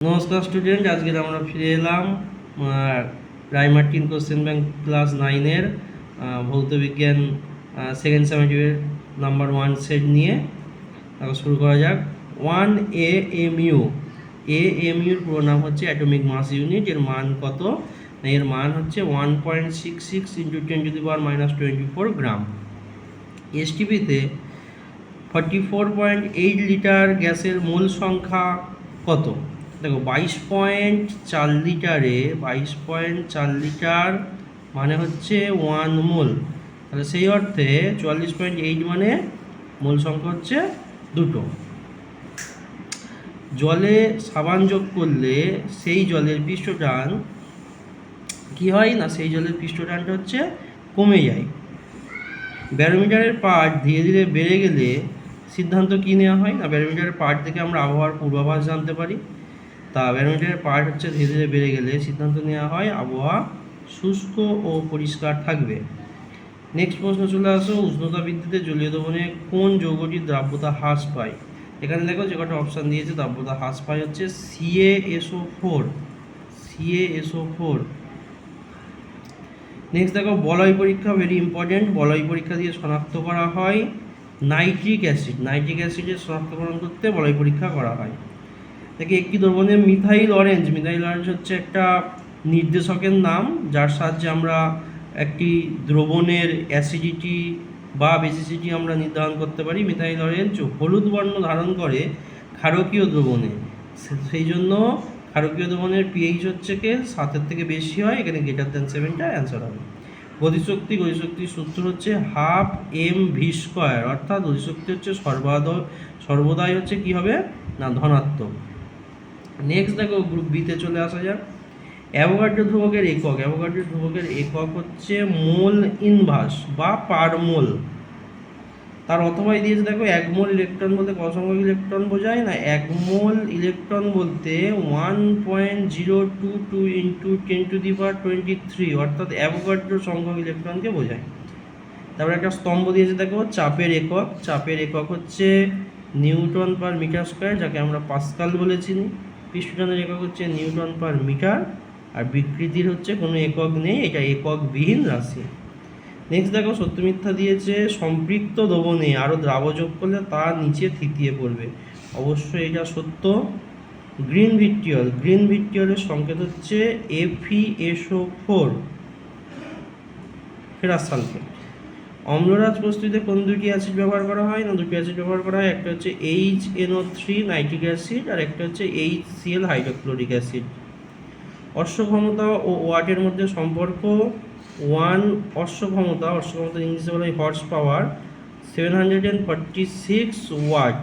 নমস্কার স্টুডেন্ট, আজকে আমরা ফিরে এলাম রায় মার্টিন কোশ্চেন ব্যাংক ক্লাস 9-এর ভৌত বিজ্ঞান সেকেন্ড সেমিস্টারের নাম্বার 1 সেট নিয়ে। শুরু করা যাক। 1 AMUর পুরো নাম হচ্ছে অ্যাটমিক মাস ইউনিট। এর মান কত? এর মান হচ্ছে 1.66 × 10⁻⁻24 গ্রাম। এসটিপিতে 44.8 লিটার গ্যাসের মোল সংখ্যা কত? দেখো, 22.4 লিটারে 22.4 লিটার মানে হচ্ছে 1 মোল। তাহলে সেই অর্থে 44.8 মানে মোল সংখ্যা হচ্ছে 2। জলে সাবান যোগ করলে সেই জলের পৃষ্ঠটান কি হয় না, সেই জলের পৃষ্ঠটানটা হচ্ছে কমে যায়। ব্যারোমিটারের পাঠ ধীরে ধীরে বেড়ে গেলে সিদ্ধান্ত কী নেওয়া হয় না, ব্যারোমিটারের পাঠ থেকে আমরা আবহাওয়ার পূর্বাভাস জানতে পারি। তা ব্যারোমিটারের পাঠ হচ্ছে ধীরে ধীরে বেড়ে গেলে সিদ্ধান্ত নেওয়া হয় আবহাওয়া শুষ্ক ও পরিষ্কার থাকবে। নেক্সট প্রশ্ন চলে আসো, উষ্ণতা বৃদ্ধিতে জলীয় দ্রবণে কোন যৌগটির দ্রাব্যতা হ্রাস পায়? এখানে দেখো যে কটা অপশান দিয়েছে, দ্রাব্যতা হ্রাস পায় হচ্ছে CaSO4। নেক্সট দেখো, বলয় পরীক্ষা, ভেরি ইম্পর্টেন্ট। বলয় পরীক্ষা দিয়ে শনাক্ত করা হয় নাইট্রিক অ্যাসিডের শনাক্তকরণ করতে বলয় পরীক্ষা করা হয়। দেখি, একটি দ্রবণে মিথাইল অরেঞ্জ হচ্ছে একটা নির্দেশকের নাম, যার সাহায্যে আমরা একটি দ্রবণের অ্যাসিডিটি বা বেসিসিটি আমরা নির্ধারণ করতে পারি। মিথাইল অরেঞ্জ হলুদ বর্ণ ধারণ করে ক্ষারকীয় দ্রবণে, সেই জন্য ক্ষারকীয় দ্রবণের পিএইচ হচ্ছে 7-এর থেকে বেশি হয়, এখানে >7টা অ্যান্সার হবে। গতিশক্তির সূত্র হচ্ছে 12 mv², অর্থাৎ গতিশক্তি হচ্ছে সর্বদাই হচ্ছে কি হবে না, ধনাত্মক। নেক্সট দেখো, গ্রুপ বিতে চলে আসা যাক। অ্যাভোগাড্রো ধ্রুবকের একক হচ্ছে মোল ইনভার্স বা পার মোল। তার অথবাই দিয়েছে, দেখো 1 মোল ইলেকট্রন বলতে কত সংখ্যক ইলেকট্রন বোঝায় না, 1 মোল ইলেকট্রন বলতে 1.022 × 10⁻23, অর্থাৎ অ্যাভোগাড্রো সংখ্যক ইলেকট্রনকে বোঝায়। তারপরে একটা স্তম্ভ দিয়েছে, দেখো চাপের একক হচ্ছে নিউটন পার মিটার স্কোয়ার, যাকে আমরা পাস্কাল বলেছি। পৃষ্ঠটানের একক হচ্ছে নিউটন পার মিটার, আর বিকৃতির হচ্ছে কোনো একক নেই, এটা এককবিহীন রাশি। নেক্সট দেখো, সত্য মিথ্যা দিয়েছে, সম্পৃক্ত দ্রবণে আরও দ্রাব যোগ করলে তার নিচে থিতিয়ে পড়বে। অবশ্যই এটা সত্য। গ্রিন ভিট্রিয়লের সংকেত হচ্ছে FeSO4 ফেরাস সালফেট। অম্লরাজ প্রস্তুতিতে কোন দুটি অ্যাসিড ব্যবহার করা হয় না, দুটি অ্যাসিড ব্যবহার করা হয়, একটা হচ্ছে HNO3 নাইট্রিক অ্যাসিড, আর একটা হচ্ছে HCl হাইড্রোক্লোরিক অ্যাসিড। অশ্বক্ষমতা ও ওয়াটের মধ্যে সম্পর্ক 1 অশ্বক্ষমতা ইংলিশে বলা হয় হর্স পাওয়ার 746 ওয়াট।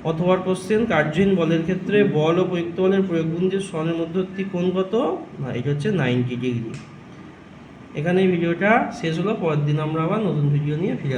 অথবা কোশ্চেন, কার্যহীন বলের ক্ষেত্রে বল ও প্রযুক্ত বলের প্রয়োগবিন্দুর সনের মধ্যবর্তী কোণ কত না, এটা হচ্ছে 90 ডিগ্রি। এখানে ভিডিওটা শেষ হলো, পরের দিন আমরা আবার নতুন ভিডিও নিয়ে ফিরে আসবো।